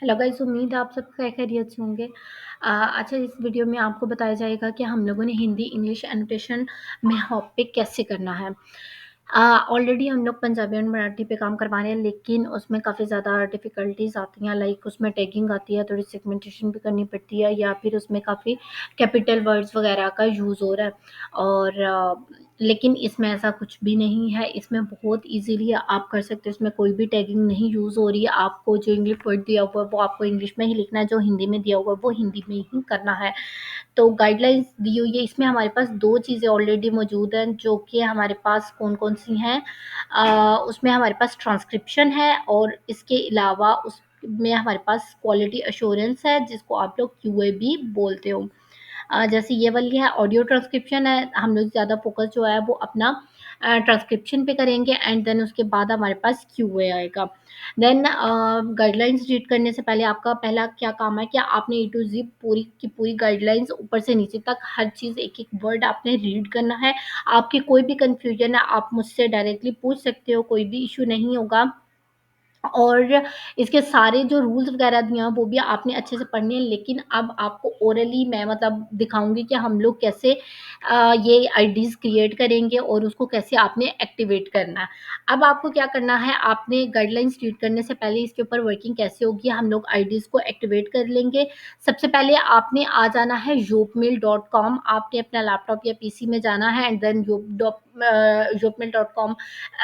Hello guys, उम्मीद है आप सब खैरियत से होंगे। अच्छा, इस वीडियो में आपको बताया जाएगा कि हम लोगों ने हिंदी इंग्लिश एनोटेशन में हॉप पे कैसे करना है। ऑलरेडी हम लोग पंजाबी और मराठी पे काम करवा रहे हैं, लेकिन उसमें काफ़ी ज़्यादा डिफ़िकल्टीज़ आती हैं। लाइक उसमें टैगिंग आती है, थोड़ी सेगमेंटेशन भी करनी पड़ती है, या फिर उसमें काफ़ी कैपिटल वर्ड्स वगैरह का यूज़ हो रहा है। और लेकिन इसमें ऐसा कुछ भी नहीं है। इसमें बहुत ईज़िली आप कर सकते हो। इसमें कोई भी टैगिंग नहीं यूज़ हो रही है। आपको जो इंग्लिश वर्ड दिया हुआ है वो आपको इंग्लिश में ही लिखना है, जो हिंदी में दिया हुआ है वो हिंदी में ही करना है। तो गाइडलाइंस दी हुई है। इसमें हमारे पास 2 चीज़ें ऑलरेडी मौजूद हैं, जो कि हमारे पास कौन-कौन सी हैं। उसमें हमारे पास ट्रांसक्रिप्शन है, और इसके अलावा उसमें हमारे पास क्वालिटी एश्योरेंस है, जिसको आप लोग क्यूए भी बोलते हो। जैसे ये वाली है ऑडियो ट्रांसक्रिप्शन है। हम लोग ज़्यादा फोकस जो है वो अपना ट्रांसक्रिप्शन पे करेंगे, एंड देन उसके बाद हमारे पास क्यूए आएगा। देन गाइडलाइंस रीड करने से पहले आपका पहला क्या काम है कि आपने ए टू ज़ेड पूरी की पूरी गाइडलाइंस ऊपर से नीचे तक हर चीज़ एक-एक वर्ड आपने रीड करना है। आपकी कोई भी कन्फ्यूजन है आप मुझसे डायरेक्टली पूछ सकते हो, कोई भी इश्यू नहीं होगा। और इसके सारे जो रूल्स वगैरह दिए हैं वो भी आपने अच्छे से पढ़ने हैं, लेकिन अब आपको ओरली मैं मतलब दिखाऊँगी कि हम लोग कैसे ये आईडीज़ क्रिएट करेंगे और उसको कैसे आपने एक्टिवेट करना है। अब आपको क्या करना है, आपने गाइडलाइंस रीड करने से पहले इसके ऊपर वर्किंग कैसे होगी हम लोग आईडीज़ को एक्टिवेट कर लेंगे। सबसे पहले आपने आ जाना है youpmail.com। आपने अपना लैपटॉप या पीसी में जाना है, एंड देन youpmail.com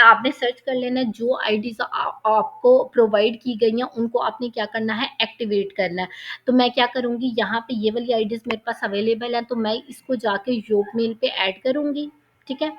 आपने सर्च कर लेना है। जो आईडीज़ आपको प्रोवाइड की गई हैं उनको आपने क्या करना है, एक्टिवेट करना है। तो मैं क्या करूँगी, यहाँ पे ये वाली आईडीज़ मेरे पास अवेलेबल है, तो मैं इसको जाके योगमेल पे ऐड करूँगी। ठीक है।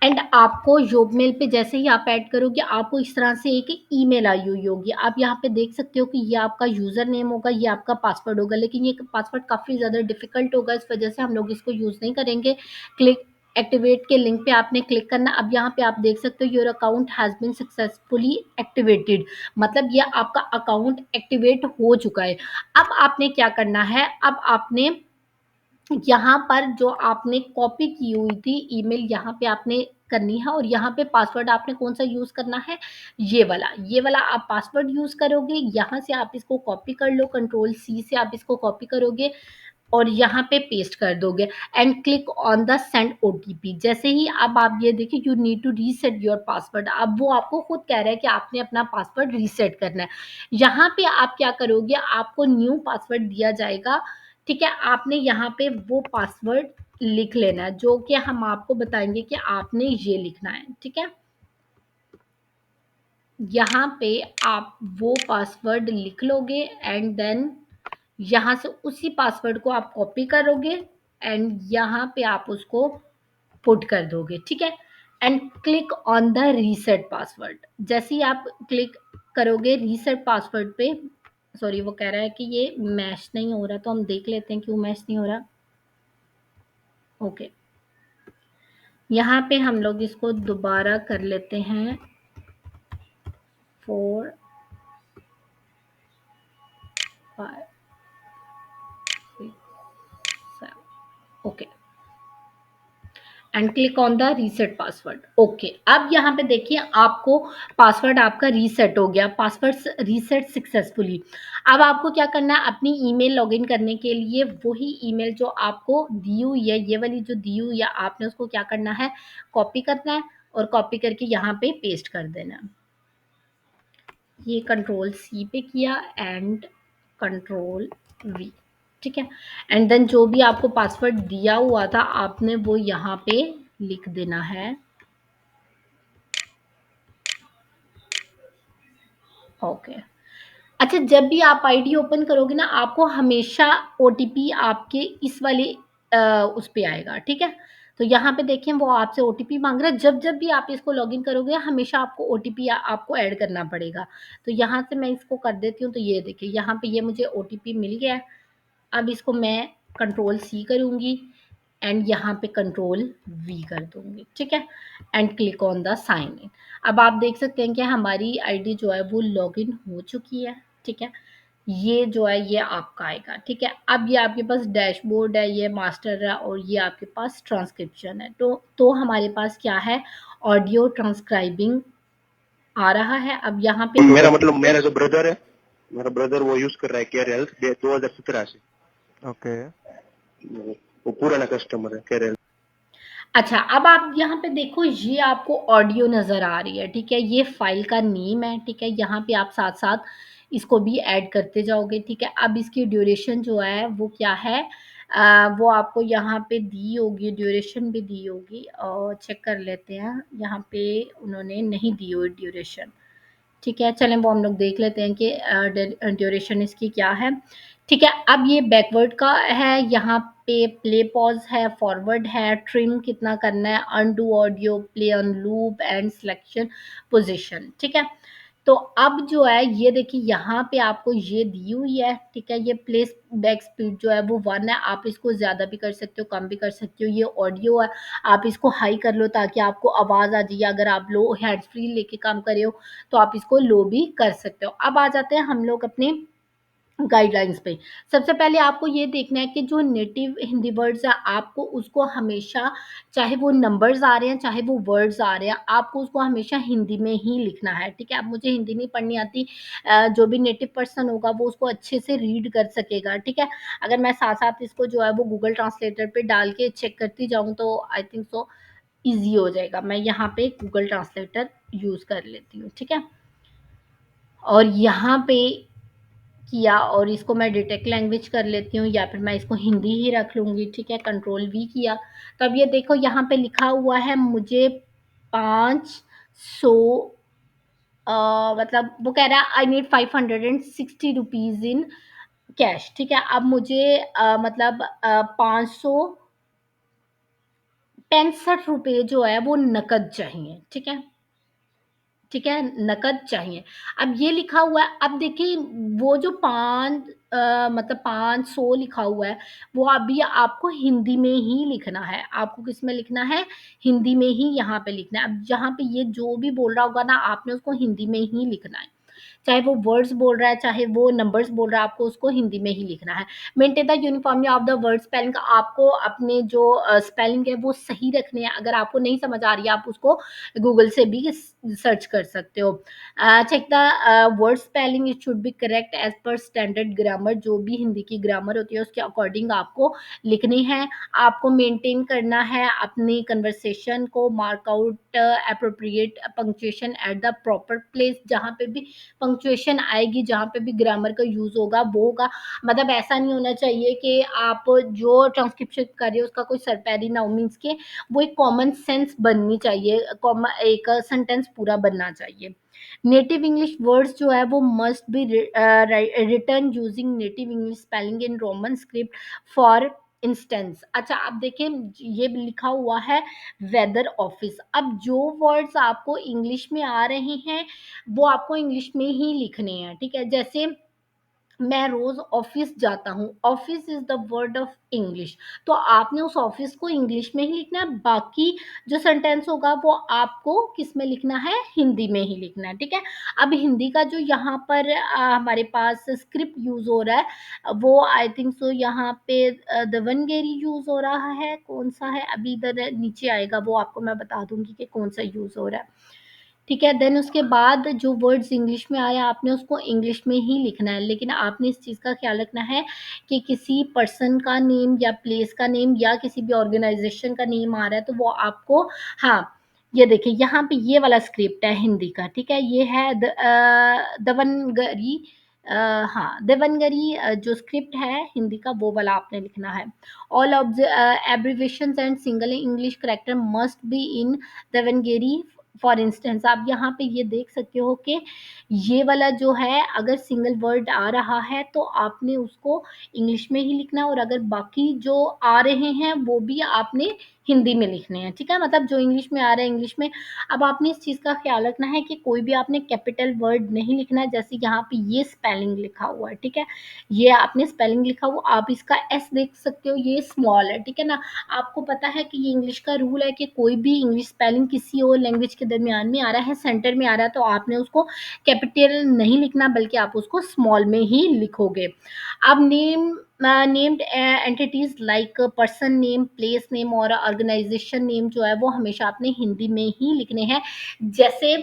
एंड आपको योगमेल पे जैसे ही आप ऐड करोगे आपको इस तरह से एक ईमेल आई हुई होगी। आप यहाँ पे देख सकते हो कि ये आपका यूज़र नेम होगा, ये आपका पासवर्ड होगा, लेकिन ये पासवर्ड काफ़ी ज़्यादा डिफिकल्ट होगा, इस वजह से हम लोग इसको यूज़ नहीं करेंगे। क्लिक एक्टिवेट के लिंक पे आपने क्लिक करना। अब यहाँ पे आप देख सकते हो your account has been successfully activated, मतलब ये आपका अकाउंट एक्टिवेट हो चुका है। अब आपने क्या करना है, अब आपने यहाँ पर जो आपने कॉपी की हुई थी ईमेल, यहाँ पे आपने करनी है, और यहाँ पे पासवर्ड आपने कौन सा यूज़ करना है, ये वाला आप पासवर्ड यूज़ करोगे। यहाँ से आप इसको कॉपी कर लो, कंट्रोल सी से आप इसको कॉपी करोगे और यहाँ पे पेस्ट कर दोगे, and click on the send OTP. जैसे ही अब आप ये देखिए you need to reset your password, अब वो आपको खुद कह रहा है कि आपने अपना पासवर्ड रीसेट करना है। यहाँ पे आप क्या करोगे, आपको न्यू पासवर्ड दिया जाएगा। ठीक है, आपने यहाँ पे वो पासवर्ड लिख लेना है, जो कि हम आपको बताएंगे कि आपने ये लिखना है। ठीक है, यहाँ पे आप वो पासवर्ड लिख लोगे, एंड देन यहाँ से उसी पासवर्ड को आप कॉपी करोगे, एंड यहाँ पे आप उसको पुट कर दोगे। ठीक है, and click on the reset password. जैसे ही आप क्लिक करोगे रीसेट पासवर्ड पे, सॉरी वो कह रहा है कि ये मैच नहीं हो रहा, तो हम देख लेते हैं क्यों मैच नहीं हो रहा। ओके, यहाँ पे हम लोग इसको दोबारा कर लेते हैं। 4 5 6 7 okay, and click on the reset password. Okay, अब यहाँ पे देखिए आपको पासवर्ड आपका रीसेट हो गया, पासवर्ड रीसेट सक्सेसफुली। अब आपको क्या करना है, अपनी ईमेल लॉगिन करने के लिए वही ईमेल जो आपको दी हुई है, ये वाली जो दी हुई है, आपने उसको क्या करना है, कॉपी करना है, और कॉपी करके यहाँ पे पेस्ट कर देना है। ये कंट्रोल सी पे किया एंड कंट्रोल वी। ठीक है, एंड देन जो भी आपको पासवर्ड दिया हुआ था आपने वो यहाँ पे लिख देना है। ओके, अच्छा, जब भी आप आईडी ओपन करोगे ना आपको हमेशा ओटीपी आपके इस वाले उस पे आएगा। ठीक है, तो यहाँ पे देखें वो आपसे ओटीपी मांग रहा है। जब जब भी आप इसको लॉगिन करोगे हमेशा आपको ओटीपी आपको ऐड करना पड़ेगा। तो यहाँ से मैं इसको कर देती हूँ, तो ये देखिए यहाँ पे ये मुझे ओटीपी मिल गया है। अब इसको मैं कंट्रोल सी करूँगी, एंड यहाँ पे कंट्रोल वी कर दूँगी। ठीक है, and click on the sign in. अब आप देख सकते हैं कि हमारी आईडी जो है वो लॉगिन हो चुकी है। ठीक है, ये जो है ये आपका आएगा। ठीक है, अब ये आपके पास डैशबोर्ड है, ये मास्टर है, और ये आपके पास ट्रांसक्रिप्शन है। तो हमारे पास क्या है, ऑडियो ट्रांसक्राइबिंग आ रहा है। अब यहाँ पे मेरा मतलब मेरा जो ब्रदर है मेरा ब्रदर वो यूज कर रहा है केयर हेल्थ 2017 से, ओके। वो पुराना कस्टमर है केयर हेल्थ। अच्छा, अब आप यहाँ पे देखो, ये आपको ऑडियो नज़र आ रही है, ठीक है? ये फ़ाइल का नेम है, ठीक है? यहाँ पे आप साथ-साथ इसको भी ऐड करते जाओगे, ठीक है? अब इसकी ड्यूरेशन जो है वो क्या है, वो आपको यहाँ पे डी होगी, ड्यूरेशन भी दी होगी, और चेक कर लेते हैं, यहाँ पे उन्होंने नहीं दी हुई ड्यूरेशन। ठीक है, चलें वो हम लोग देख लेते हैं कि ड्यूरेशन इसकी क्या है। ठीक है, अब ये बैकवर्ड का है, यहाँ पे प्ले पॉज है, फॉरवर्ड है, ट्रिम कितना करना है, undo audio, play on loop and selection position. ठीक है, तो अब जो है ये देखिए, यहाँ पे आपको ये दी हुई है, ठीक है? ये प्लेस बैक स्पीड जो है वो 1 है, आप इसको ज़्यादा भी कर सकते हो, कम भी कर सकते हो। ये ऑडियो है, आप इसको हाई कर लो ताकि आपको आवाज़ आ जाए। अगर आप लो हैंड्स फ्री लेके काम कर रहे हो तो आप इसको लो भी कर सकते हो। अब आ जाते हैं हम लोग अपने गाइडलाइंस पे। सबसे पहले आपको ये देखना है कि जो नेटिव हिंदी वर्ड्स हैं, आपको उसको हमेशा, चाहे वो नंबर्स आ रहे हैं, चाहे वो वर्ड्स आ रहे हैं, आपको उसको हमेशा हिंदी में ही लिखना है, ठीक है? अब मुझे हिंदी नहीं पढ़नी आती, जो भी नेटिव पर्सन होगा वो उसको अच्छे से रीड कर सकेगा, ठीक है? अगर मैं साथ-साथ इसको जो है वो गूगल ट्रांसलेटर पे डाल के चेक करती जाऊँ तो आई थिंक सो ईज़ी हो जाएगा। मैं यहाँ पे गूगल ट्रांसलेटर यूज़ कर लेती हूँ, ठीक है? और यहाँ पे किया, और इसको मैं डिटेक्ट लैंग्वेज कर लेती हूँ, या फिर मैं इसको हिंदी ही रख लूँगी, ठीक है? कंट्रोल वी किया, तब ये देखो यहाँ पे लिखा हुआ है मुझे 500, मतलब वो कह रहा है I need 560 rupees in cash, ठीक है? अब मुझे मतलब 565 रुपए जो है वो नकद चाहिए, ठीक है? ठीक है, नकद चाहिए। अब ये लिखा हुआ है, अब देखिए वो जो 5 मतलब 500 लिखा हुआ है, वो अभी आपको हिंदी में ही लिखना है। आपको किसमें लिखना है? हिंदी में ही यहाँ पे लिखना है। अब जहाँ पे ये जो भी बोल रहा होगा ना, आपने उसको हिंदी में ही लिखना है। चाहे वो वर्ड्स बोल रहा है, चाहे वो नंबर्स बोल रहा है, आपको उसको हिंदी में ही लिखना है। Maintain the uniformity of the word spelling, आपको अपने जो स्पेलिंग है वो सही रखने हैं। अगर आपको नहीं समझ आ रही है, आप उसको गूगल से भी सर्च कर सकते हो। Check the word spelling, it should be correct as per standard grammar, जो भी हिंदी की ग्रामर होती है उसके अकॉर्डिंग आपको लिखनी है। आपको मेंटेन करना है अपनी कन्वर्सेशन को, mark out appropriate punctuation at the proper place, जहाँ पे भी पंक्चुएशन आएगी, जहाँ पे भी ग्रामर का यूज़ होगा वो होगा। मतलब ऐसा नहीं होना चाहिए कि आप जो ट्रांसक्रिप्शन कर रहे हो उसका कोई सरपैरी ना हो, मीन्स के वो एक कॉमन सेंस बननी चाहिए, एक सेंटेंस पूरा बनना चाहिए। नेटिव इंग्लिश वर्ड्स जो है वो must be return using native English spelling in Roman script for instance. अच्छा, अब देखिए ये लिखा हुआ है वेदर ऑफिस। अब जो वर्ड्स आपको इंग्लिश में आ रहे हैं वो आपको इंग्लिश में ही लिखने हैं, ठीक है? जैसे मैं रोज ऑफिस जाता हूँ, office is the word of English, तो आपने उस ऑफिस को इंग्लिश में ही लिखना है। बाकी जो सेंटेंस होगा वो आपको किस में लिखना है? हिंदी में ही लिखना है, ठीक है? अब हिंदी का जो यहाँ पर हमारे पास स्क्रिप्ट यूज हो रहा है, वो आई थिंक सो यहाँ पे देवनगेरी यूज हो रहा है। कौन सा है? अभी इधर नीचे आएगा, वो आपको मैं बता दूंगी कि कौन सा यूज हो रहा है, ठीक है? देन उसके बाद जो वर्ड्स इंग्लिश में आया आपने उसको इंग्लिश में ही लिखना है, लेकिन आपने इस चीज़ का ख्याल रखना है कि किसी पर्सन का नेम या प्लेस का नेम या किसी भी ऑर्गेनाइजेशन का नेम आ रहा है तो वो आपको, हाँ, ये देखिए यहाँ पे ये वाला स्क्रिप्ट है हिंदी का, ठीक है? ये है दवनगरी, हाँ, देवनगरी जो स्क्रिप्ट है हिंदी का वो वाला आपने लिखना है। All of abbreviations and single English character must be in Devanagari. फॉर इंस्टेंस आप यहाँ पे ये देख सकते हो कि ये वाला जो है, अगर सिंगल वर्ड आ रहा है तो आपने उसको इंग्लिश में ही लिखना है, और अगर बाकी जो आ रहे हैं वो भी आपने हिंदी में लिखने हैं, ठीक है? मतलब जो इंग्लिश में आ रहा है इंग्लिश में। अब आपने इस चीज़ का ख्याल रखना है कि कोई भी आपने कैपिटल वर्ड नहीं लिखना है, जैसे यहाँ पे ये स्पेलिंग लिखा हुआ है, ठीक है? ये आपने स्पेलिंग लिखा हुआ, आप इसका एस देख सकते हो, ये स्मॉल है, ठीक है ना? आपको पता है कि ये इंग्लिश का रूल है कि कोई भी इंग्लिश स्पेलिंग किसी और लैंग्वेज के दरमियान में आ रहा है, सेंटर में आ रहा है, तो आपने उसको कैपिटल नहीं लिखना, बल्कि आप उसको स्मॉल में ही लिखोगे। अब named entities like person name, place name और ऑर्गेनाइजेशन नेम जो है वो हमेशा आपने हिंदी में ही लिखने हैं। जैसे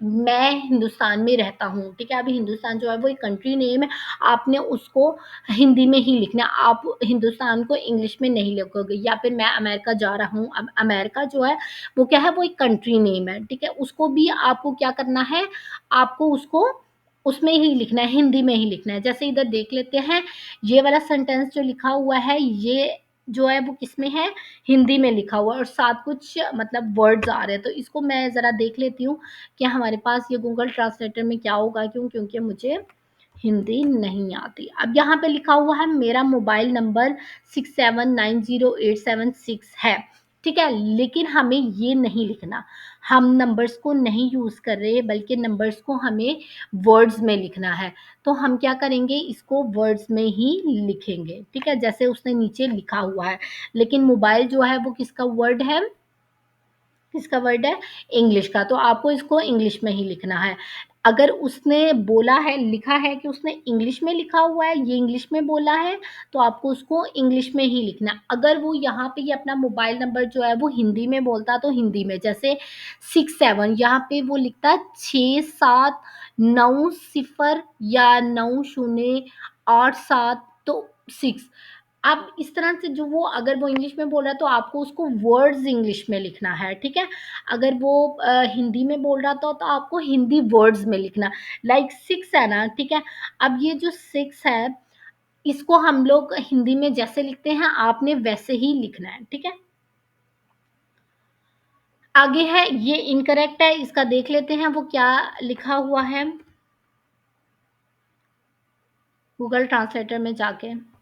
मैं हिंदुस्तान में रहता हूँ, ठीक है? अभी हिंदुस्तान जो है वो एक कंट्री नेम है, आपने उसको हिंदी में ही लिखना है, आप हिंदुस्तान को इंग्लिश में नहीं लिखोगे। या फिर मैं अमेरिका जा रहा हूँ, अब अमेरिका जो है वो क्या है, वो एक कंट्री नेम है, ठीक है? उसको भी आपको क्या करना है, आपको उसको उसमें ही लिखना है, हिंदी में ही लिखना है। जैसे इधर देख लेते हैं, ये वाला सेंटेंस जो लिखा हुआ है, ये जो है वो किसमें है, हिंदी में लिखा हुआ है, और साथ कुछ मतलब वर्ड्स आ रहे हैं। तो इसको मैं ज़रा देख लेती हूँ कि हमारे पास ये गूगल ट्रांसलेटर में क्या होगा, क्यों, क्योंकि मुझे हिंदी नहीं आती। अब यहाँ पे लिखा हुआ है मेरा मोबाइल नंबर 679087 है, ठीक है? लेकिन हमें ये नहीं लिखना, हम नंबर्स को नहीं यूज कर रहे, बल्कि नंबर्स को हमें वर्ड्स में लिखना है। तो हम क्या करेंगे, इसको वर्ड्स में ही लिखेंगे, ठीक है? जैसे उसने नीचे लिखा हुआ है, लेकिन मोबाइल जो है वो किसका वर्ड है, किसका वर्ड है, इंग्लिश का। तो आपको इसको इंग्लिश में ही लिखना है। अगर उसने बोला है, लिखा है कि उसने इंग्लिश में लिखा हुआ है, ये इंग्लिश में बोला है, तो आपको उसको इंग्लिश में ही लिखना है। अगर वो यहाँ पे ये अपना मोबाइल नंबर जो है वो हिंदी में बोलता, तो हिंदी में, जैसे 67, यहाँ पे वो लिखता है 6790 या 9087, तो 6। अब इस तरह से जो वो, अगर वो इंग्लिश में बोल रहा है तो आपको उसको वर्ड्स इंग्लिश में लिखना है, ठीक है? अगर वो हिंदी में बोल रहा था तो आपको हिंदी वर्ड्स में लिखना, लाइक 6 है ना, ठीक है? अब ये जो 6 है, इसको हम लोग हिंदी में जैसे लिखते हैं, आपने वैसे ही लिखना है, ठीक है? आगे है, ये इनकरेक्ट है, इसका देख लेते हैं वो क्या लिखा हुआ है गूगल ट्रांसलेटर में जाके।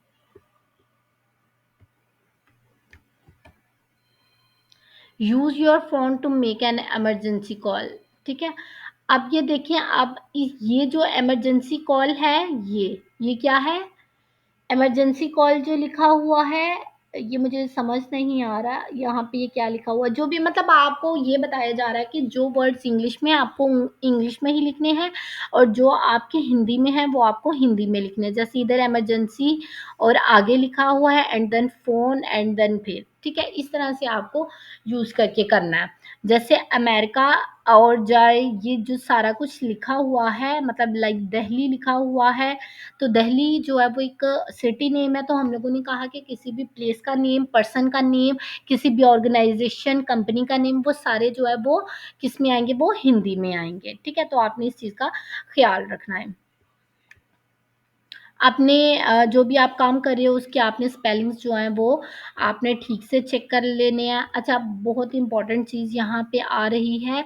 Use your phone to make an emergency call, ठीक है? अब ये देखिए, अब ये जो इमरजेंसी कॉल है, ये क्या है, इमरजेंसी कॉल जो लिखा हुआ है, ये मुझे समझ नहीं आ रहा यहाँ पे ये क्या लिखा हुआ है। जो भी मतलब आपको ये बताया जा रहा है कि जो वर्ड्स इंग्लिश में, आपको इंग्लिश में ही लिखने हैं, और जो आपके हिंदी में है वो आपको हिंदी में लिखने हैं। जैसे इधर इमरजेंसी और आगे लिखा हुआ है and then phone and then फिर, ठीक है? इस तरह से आपको यूज करके करना है। जैसे अमेरिका और जाए, ये जो सारा कुछ लिखा हुआ है, मतलब लाइक दिल्ली लिखा हुआ है, तो दिल्ली जो है वो एक सिटी नेम है। तो हम लोगों ने कहा कि किसी भी प्लेस का नेम, पर्सन का नेम, किसी भी ऑर्गेनाइजेशन, कंपनी का नेम, वो सारे जो है वो किस में आएंगे, वो हिंदी में आएंगे, ठीक है? तो आपने इस चीज़ का ख्याल रखना है। आपने जो भी आप काम कर रहे हो उसके आपने स्पेलिंग्स जो हैं वो आपने ठीक से चेक कर लेने हैं। अच्छा, बहुत इंपॉर्टेंट चीज़ यहाँ पे आ रही है,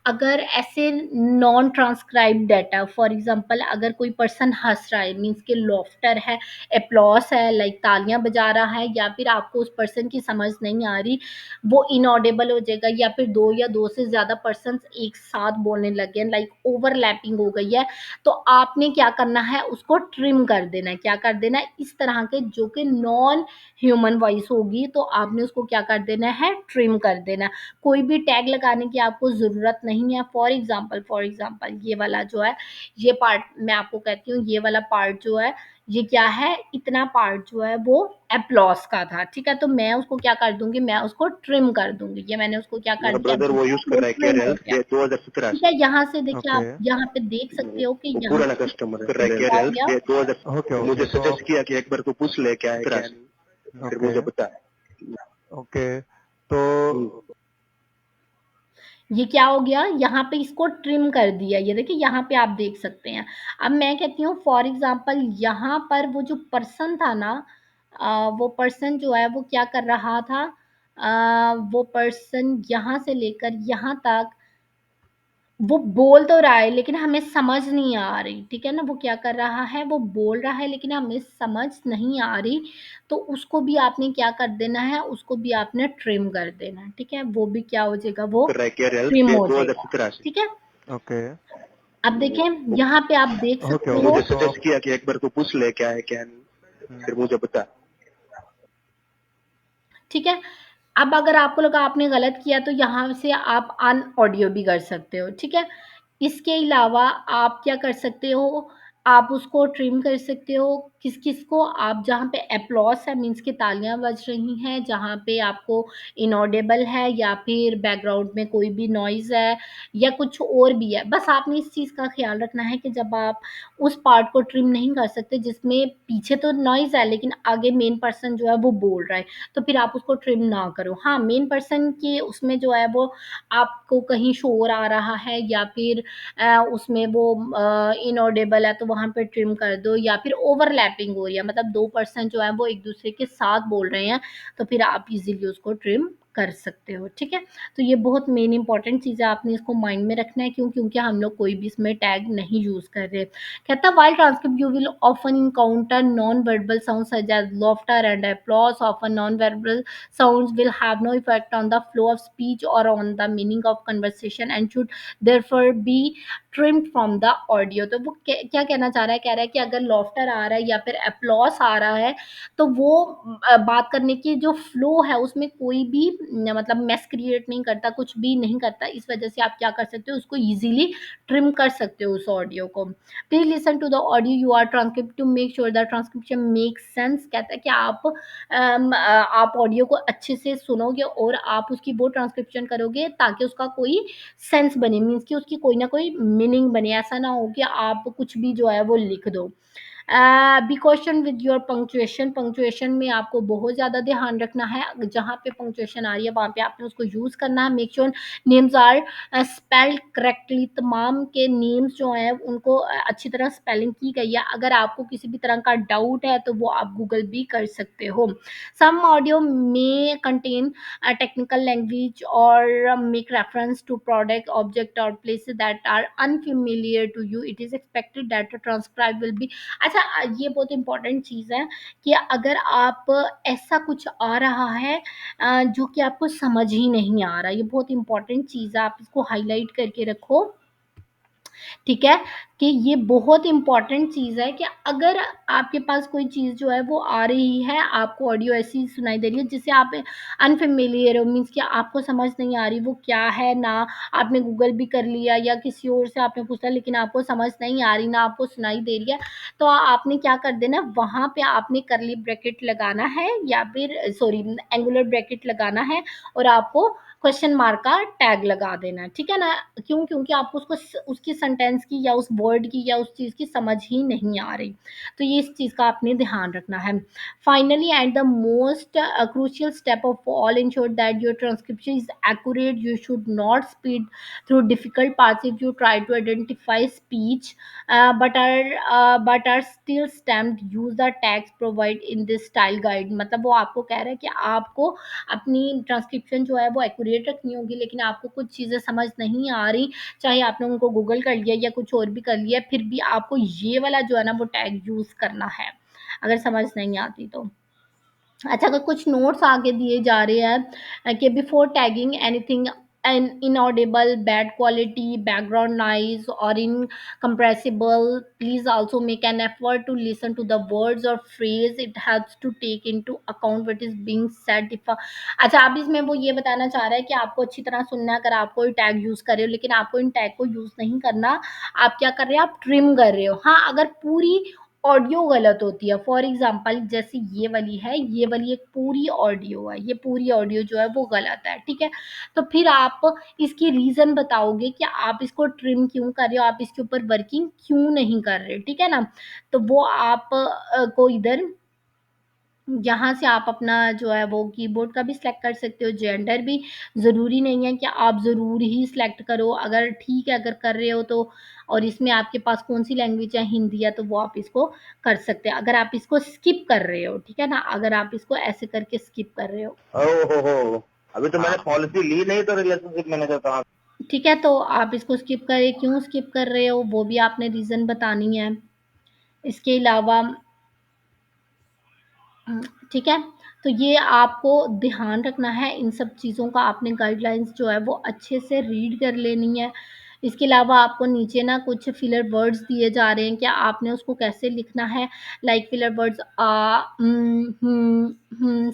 अगर ऐसे non transcribe data, for example अगर कोई पर्सन हंस रहा है, मीन्स के लॉफ्टर है, एप्लॉस है, लाइक तालियां बजा रहा है, या फिर आपको उस पर्सन की समझ नहीं आ रही, वो इनऑडिबल हो जाएगा, या फिर दो या दो से ज्यादा पर्सन एक साथ बोलने लगे, लाइक ओवरलैपिंग हो गई है, तो आपने क्या करना है, उसको ट्रिम कर देना है। क्या कर देना है, इस तरह के जो कि नॉन ह्यूमन वॉइस होगी, तो आपने उसको क्या कर देना है, ट्रिम कर देना है। कोई भी टैग लगाने की आपको ज़रूरत नहीं है। फॉर एग्जांपल ये वाला जो है, ये पार्ट मैं आपको कहती हूँ, ये वाला पार्ट जो है, ये क्या है, इतना पार्ट जो है वो एप्लॉस का था, ठीक है? तो मैं उसको क्या कर दूंगी, मैं उसको ट्रिम कर दूंगी। ये मैंने उसको क्या कर मेरा दिया, ब्रदर वो यूज कर वो रहा है ट्रिम हो केरल गया, ये 2017 ठीक से। है? यहाँ से देखिए, ओके, आप यहाँ पे देख सकते हो कि वो यहाँ पुराना पे कस्टमर कर रहा है क्या हो केरल गया, ये 2000। ओके, मुझे ओके। तो सजेस्ट किया कि एक बार तो पूछ ले क्या है क्या नहीं, फिर ओके, मुझे बता। ओके। तो ये क्या हो गया, यहाँ पे इसको ट्रिम कर दिया। ये देखिए, यहाँ पे आप देख सकते हैं। अब मैं कहती हूँ फॉर एग्जांपल, यहाँ पर वो जो पर्सन था ना, वो पर्सन जो है वो क्या कर रहा था, वो पर्सन यहाँ से लेकर यहाँ तक वो बोल तो रहा है, लेकिन हमें समझ नहीं आ रही, ठीक है ना? वो क्या कर रहा है, वो बोल रहा है, लेकिन हमें समझ नहीं आ रही, तो उसको भी आपने क्या कर देना है, उसको भी आपने ट्रिम कर देना है, ठीक है? वो भी क्या हो जाएगा, वो कर रहा है केरल ट्रिम ये हो जाएगा, 2017 से। ठीक है? ओके, अब देखें, यहाँ पे आप देख ओके, सकते हो, ओके। मुझे तो सजेस्ट किया कि एक बार तो पूछ ले क्या है क्या नहीं, फिर मुझे बता। ठीक है? अब अगर आपको लगा आपने गलत किया, तो यहाँ से आप अन ऑडियो भी कर सकते हो, ठीक है? इसके अलावा आप क्या कर सकते हो, आप उसको ट्रिम कर सकते हो। किस-किस को आप जहाँ पे एप्लॉज़ है मीन्स कि तालियाँ बज रही हैं, जहाँ पे आपको इनऑडिबल है या फिर बैकग्राउंड में कोई भी नॉइज़ है या कुछ और भी है। बस आपने इस चीज़ का ख़्याल रखना है कि जब आप उस पार्ट को ट्रिम नहीं कर सकते जिसमें पीछे तो नॉइज़ है लेकिन आगे मेन पर्सन जो है वो बोल रहा है, तो फिर आप उसको ट्रिम ना करो। हाँ, मेन पर्सन के उसमें जो है वो आपको कहीं शोर आ रहा है या फिर उसमें वो इनऑडिबल है तो वहाँ पे ट्रिम कर दो, या फिर ओवरलैपिंग हो रही है मतलब 2 पर्सन जो है वो एक-दूसरे के साथ बोल रहे हैं, तो फिर आप इज़िली उसको ट्रिम कर सकते हो, ठीक है? तो ये बहुत मेन इम्पोर्टेंट चीज़ है, आपने इसको माइंड में रखना है। क्यों? क्योंकि हम लोग कोई भी इसमें टैग नहीं यूज़ कर रहे। कहता है while transcript you will often encounter non verbal sounds such as laughter and applause. Often non-verbal sounds will have no effect on the flow of speech or on the meaning of conversation and should therefore be trimmed from the audio. तो वो क्या कहना चाह रहा है, कह रहा है कि अगर लॉफ्टर आ रहा है या फिर एप्लॉस आ रहा है तो वो बात करने की जो फ्लो है उसमें कोई भी मतलब मेस क्रिएट नहीं करता, कुछ भी नहीं करता। इस वजह से आप क्या कर सकते हो, उसको ईजिली ट्रिम कर सकते हो उस ऑडियो को। Please listen to the audio you are transcript to make sure the transcription make sense. कहता है कि आप ऑडियो को अच्छे से सुनोगे और आप उसकी वो ट्रांसक्रिप्शन करोगे ताकि उसका कोई सेंस बने, मीन्स कि उसकी कोई ना कोई मीनिंग बने। ऐसा ना हो कि आप कुछ भी जो है वो लिख दो। Be question with your punctuation. Punctuation में आपको बहुत ज़्यादा ध्यान रखना है, जहाँ पे पंक्चुएशन आ रही है वहाँ पे आपने उसको यूज़ करना है। Make sure names are spelled correctly. तमाम के नेम्स जो हैं उनको अच्छी तरह स्पेलिंग की गई है। अगर आपको किसी भी तरह का डाउट है तो वो आप गूगल भी कर सकते हो। सम ऑडियो में contain technical language or make reference to product, object or places that are unfamiliar to you. It is expected that the transcribe will be। अच्छा, ये बहुत इंपॉर्टेंट चीज़ है कि अगर आप ऐसा कुछ आ रहा है जो कि आपको समझ ही नहीं आ रहा, ये बहुत इंपॉर्टेंट चीज़ है, आप इसको हाईलाइट करके रखो, ठीक है? कि ये बहुत इम्पोर्टेंट चीज़ है कि अगर आपके पास कोई चीज़ जो है वो आ रही है, आपको ऑडियो ऐसी सुनाई दे रही है जिससे आप अनफ़ेमिलियर हो, मीन्स कि आपको समझ नहीं आ रही वो क्या है, ना आपने गूगल भी कर लिया या किसी और से आपने पूछा लेकिन आपको समझ नहीं आ रही, ना आपको सुनाई दे रही है, तो आपने क्या कर देना, वहाँ पे आपने कर्ली ब्रैकेट लगाना है या फिर सॉरी एंगुलर ब्रैकेट लगाना है और आपको क्वेश्चन मार्क का टैग लगा देना है, ठीक है ना? क्यों? क्योंकि आपको उसको उसकी सेंटेंस की या उस वर्ड की या उस चीज़ की समझ ही नहीं आ रही। तो ये इस चीज़ का आपने ध्यान रखना है। Finally and the most crucial step of all, ensure that your transcription is accurate. You should not speed through difficult parts if you try to identify speech but are still stamped. Use the tags provided in this style guide। मतलब वो आपको कह रहा है कि आपको अपनी transcription जो है वो एक्यूरेट रखनी होगी, लेकिन आपको कुछ चीज़ें समझ नहीं आ रही, चाहे आपने उनको गूगल कर लिया या कुछ और भी कर लिया, फिर भी आपको ये वाला जो है ना वो टैग यूज़ करना है, अगर समझ नहीं आती तो। अच्छा, अगर कुछ नोट्स आगे दिए जा रहे हैं कि before tagging anything an inaudible, bad quality, background noise और incomprehensible, please also make an effort to listen to the words और phrase. It helps to take into account what is being said. If अच्छा, अब इसमें वो ये बताना चाह रहा है कि आपको अच्छी तरह सुनना है, अगर आप कोई टैग यूज कर रहे हो लेकिन आपको इन टैग को यूज नहीं करना, आप क्या कर रहे हो, आप ट्रिम कर रहे हो। हाँ, अगर पूरी ऑडियो गलत होती है, फॉर एग्जाम्पल जैसे ये वाली है, ये वाली एक पूरी ऑडियो है, ये पूरी ऑडियो जो है वो गलत है, ठीक है? तो फिर आप इसकी रीजन बताओगे कि आप इसको ट्रिम क्यों कर रहे हो, आप इसके ऊपर वर्किंग क्यों नहीं कर रहे, ठीक है ना? तो वो आप को इधर यहाँ से आप अपना जो है वो कीबोर्ड का भी सिलेक्ट कर सकते हो, जेंडर भी ज़रूरी नहीं है कि आप ज़रूर ही सिलेक्ट करो, अगर ठीक है अगर कर रहे हो तो, और इसमें आपके पास कौन-सी लैंग्वेज है, हिंदी है, तो वो आप इसको कर सकते हैं। अगर आप इसको स्किप कर रहे हो, ठीक है ना? अगर आप इसको ऐसे करके स्किप कर रहे हो, हो अभी तो मैंने पॉलिसी ली नहीं तो रिलेशनशिप मैनेजर कहाँ। ठीक है? तो आप इसको स्किप करें, क्यों स्किप कर रहे हो वो भी आपने रीज़न बतानी है। इसके अलावा ठीक है? तो ये आपको ध्यान रखना है, इन सब चीज़ों का आपने गाइडलाइंस जो है वो अच्छे से रीड कर लेनी है। इसके अलावा आपको नीचे ना कुछ फिलर वर्ड्स दिए जा रहे हैं कि आपने उसको कैसे लिखना है, लाइक फिलर वर्ड्स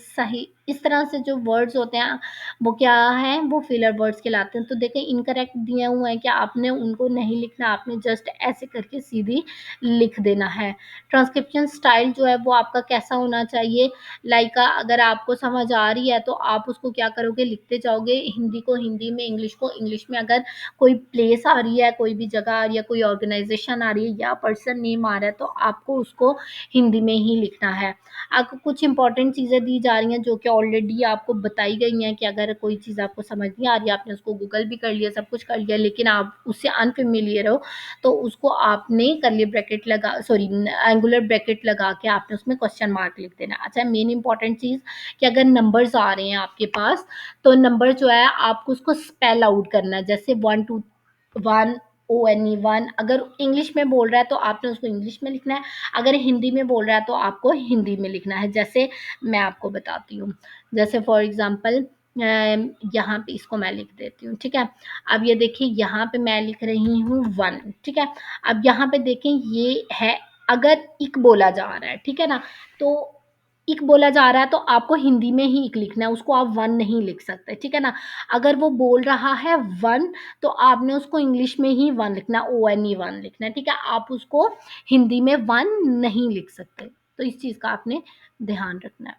सही, इस तरह से जो वर्ड्स होते हैं वो क्या है, वो फिलर वर्ड्स कहलाते हैं। तो देखें इनकरेक्ट दिया हुआ है कि आपने उनको नहीं लिखना, आपने जस्ट ऐसे करके सीधी लिख देना है। ट्रांसक्रिप्शन स्टाइल जो है वो आपका कैसा होना चाहिए, लाइक अगर आपको समझ आ रही है तो आप उसको क्या करोगे, लिखते जाओगे, हिंदी को हिंदी में, इंग्लिश को इंग्लिश में। अगर कोई प्लेस आ रही है, कोई भी जगह आ रही है, कोई ऑर्गेनाइजेशन आ रही है या पर्सन नेम आ रहा है तो आपको उसको हिंदी में ही लिखना है। आपको कुछ इंपॉर्टेंट चीज़ें दी जा रही हैं जो कि ऑलरेडी आपको बताई गई हैं कि अगर कोई चीज़ आपको समझ नहीं आ रही है, आपने उसको गूगल भी कर लिया, सब कुछ कर लिया, लेकिन आप उससे अनफेमिलियर हो तो उसको आपने कर्ली ब्रैकेट लगा, सॉरी एंगुलर ब्रैकेट लगा के आपने उसमें क्वेश्चन मार्क लिख देना। अच्छा, मेन इंपॉर्टेंट चीज़ कि अगर नंबर्स आ रहे हैं आपके पास तो नंबर जो है आपको उसको स्पेल आउट करना है, जैसे 1 2 1 ONE 1। अगर इंग्लिश में बोल रहा है तो आपने उसको इंग्लिश में लिखना है, अगर हिंदी में बोल रहा है तो आपको हिंदी में लिखना है। जैसे मैं आपको बताती हूँ, जैसे फॉर एग्जांपल यहाँ पे इसको मैं लिख देती हूँ, ठीक है। अब ये देखिए यहाँ पे मैं लिख रही हूँ 1, ठीक है। अब यहाँ पे देखें ये है, अगर इक बोला जा रहा है, ठीक है ना, तो इक बोला जा रहा है तो आपको हिंदी में ही इक लिखना है, उसको आप 1 नहीं लिख सकते, ठीक है ना। अगर वो बोल रहा है 1 तो आपने उसको इंग्लिश में ही 1 लिखना, ONE 1 लिखना है, ठीक है। आप उसको हिंदी में 1 नहीं लिख सकते, तो इस चीज़ का आपने ध्यान रखना है।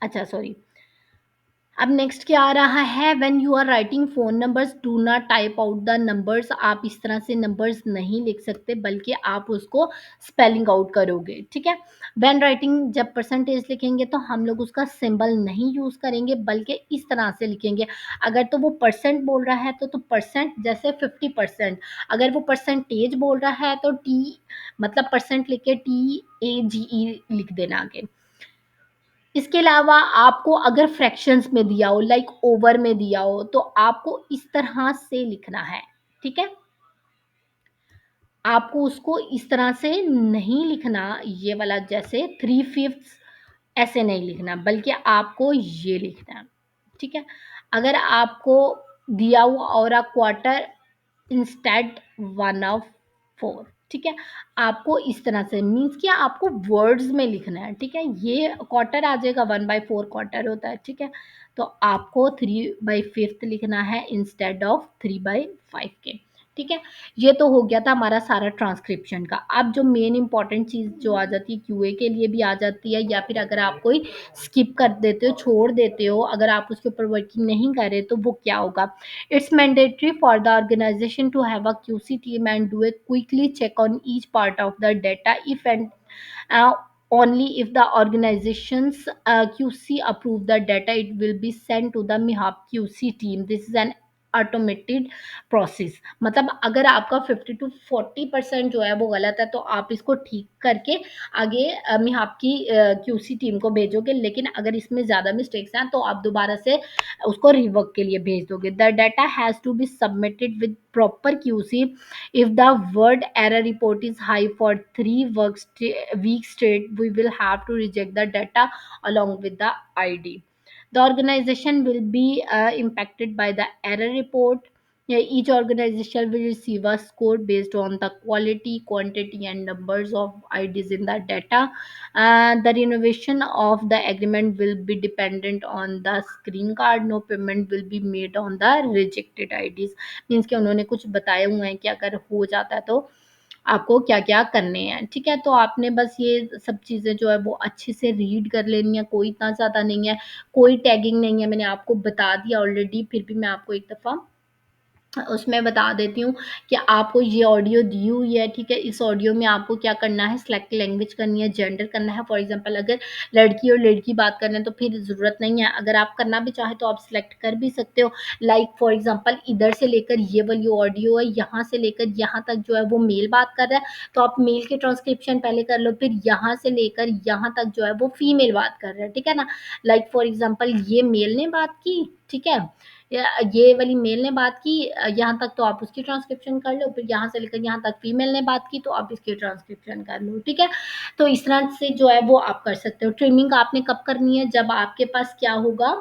अच्छा सॉरी, अब नेक्स्ट क्या आ रहा है, when you are writing phone numbers do not type out the numbers. आप इस तरह से नंबर्स नहीं लिख सकते बल्कि आप उसको स्पेलिंग आउट करोगे, ठीक है। व्हेन राइटिंग, जब परसेंटेज लिखेंगे तो हम लोग उसका सिंबल नहीं यूज करेंगे बल्कि इस तरह से लिखेंगे। अगर तो वो परसेंट बोल रहा है तो परसेंट, जैसे 50%। अगर वो परसेंटेज बोल रहा है तो टी मतलब परसेंट लिख के TAGE लिख देना आगे। इसके अलावा आपको अगर फ्रैक्शंस में दिया हो, लाइक ओवर में दिया हो, तो आपको इस तरह से लिखना है, ठीक है। आपको उसको इस तरह से नहीं लिखना, ये वाला जैसे 3/5 ऐसे नहीं लिखना, बल्कि आपको ये लिखना है, ठीक है। अगर आपको दिया हुआ और अ क्वार्टर इंस्टेड 1/4, ठीक है। आपको इस तरह से, मीन्स कि आपको वर्ड्स में लिखना है, ठीक है। ये क्वार्टर आ जाएगा, 1/4 क्वार्टर होता है, ठीक है। तो आपको 3/5 लिखना है इंस्टेड ऑफ 3/5 के, ठीक है। ये तो हो गया था हमारा सारा ट्रांसक्रिप्शन का। अब जो मेन इंपॉर्टेंट चीज़ जो आ जाती है, QA के लिए भी आ जाती है, या फिर अगर आप कोई स्किप कर देते हो, छोड़ देते हो, अगर आप उसके ऊपर वर्किंग नहीं कर रहे तो वो क्या होगा। It's mandatory for the organization to have a QC team and do a quickly check on each part of the data if and uh, only if the organization's QC approve the data, it will be sent to the MIHAP QC team. This is an automated process. मतलब अगर आपका 50 to 40% जो है वो गलत है तो आप इसको ठीक करके आगे मैं आपकी QC टीम को भेजोगे, लेकिन अगर इसमें ज़्यादा मिस्टेक्स हैं तो आप दोबारा से उसको रिवर्क के लिए भेज दोगे। The data has to be submitted with proper QC। If the word error report is high for 3 weeks straight, we will have to reject the data along with the ID. The organization will be impacted by the error report. Yeah, each organization will receive a score based on the quality, quantity, and numbers of IDs in the data. The renovation of the agreement will be dependent on the screen card. No payment will be made on the rejected IDs. Means कि उन्होंने कुछ बताए हुए हैं कि अगर हो जाता है तो आपको क्या क्या करने हैं, ठीक है। तो आपने बस ये सब चीज़ें जो है वो अच्छे से रीड कर लेनी है, कोई इतना ज़्यादा नहीं है, कोई टैगिंग नहीं है, मैंने आपको बता दिया ऑलरेडी, फिर भी मैं आपको एक दफ़ा उसमें बता देती हूँ कि आपको ये ऑडियो दी हुई है, ठीक है। इस ऑडियो में आपको क्या करना है, सिलेक्ट लैंग्वेज करनी है, जेंडर करना है। फॉर एग्जांपल अगर लड़की और लड़की बात कर रहे हैं तो फिर ज़रूरत नहीं है, अगर आप करना भी चाहे तो आप सिलेक्ट कर भी सकते हो। लाइक फॉर एग्जांपल इधर से लेकर ये वाली ऑडियो है, यहाँ से लेकर यहाँ तक जो है वो मेल बात कर रहा है तो आप मेल के ट्रांसक्रिप्शन पहले कर लो, फिर यहाँ से लेकर यहाँ तक जो है वो फीमेल बात कर रहा है, ठीक है ना। लाइक फॉर एग्जाम्पल ये मेल ने बात की, ठीक है, ये वाली मेल ने बात की, यहाँ तक तो आप उसकी ट्रांसक्रिप्शन कर लो, फिर यहाँ से लेकर यहाँ तक फीमेल ने बात की तो आप इसकी ट्रांसक्रिप्शन कर लो, ठीक है। तो इस तरह से जो है वो आप कर सकते हो। ट्रिमिंग आपने कब करनी है, जब आपके पास क्या होगा,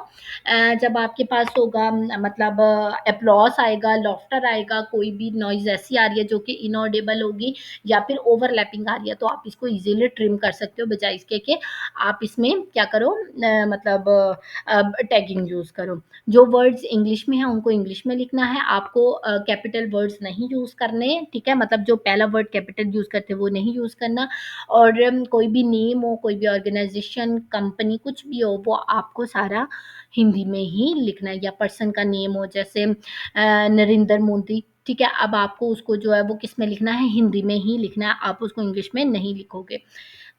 जब आपके पास होगा मतलब एप्लॉस आएगा, लॉफ्टर आएगा, कोई भी नॉइज ऐसी आ रही है जो कि इनऑडिबल होगी या फिर ओवरलैपिंग आ रही है, तो आप इसको इजीली ट्रिम कर सकते हो, बजाय इसके कि आप इसमें क्या करो, मतलब टैगिंग यूज करो। जो वर्ड्स इंग्लिश में है उनको इंग्लिश में लिखना है आपको, कैपिटल वर्ड्स नहीं यूज करने, ठीक है, मतलब जो पहला वर्ड कैपिटल यूज करते हैं वो नहीं यूज करना। और कोई भी नेम हो, कोई भी ऑर्गेनाइजेशन, कंपनी, कुछ भी हो, वो आपको सारा हिंदी में ही लिखना है। या पर्सन का नेम हो, जैसे नरेंद्र मोदी, ठीक है, अब आपको उसको जो है वो किस में लिखना है, हिंदी में ही लिखना है, आप उसको इंग्लिश में नहीं लिखोगे।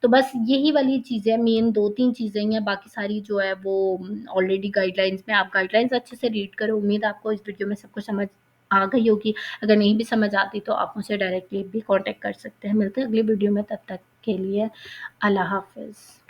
तो बस यही वाली चीज़ें, मेन 2-3 चीज़ें ही हैं, बाकी सारी जो है वो ऑलरेडी गाइडलाइंस में, आप गाइडलाइंस अच्छे से रीड करो। उम्मीद है आपको इस वीडियो में सब कुछ समझ आ गई होगी। अगर नहीं भी समझ आती तो आप मुझसे डायरेक्टली भी कॉन्टैक्ट कर सकते हैं। मिलते हैं अगली वीडियो में, तब तक के लिए अल्लाह हाफ़िज़।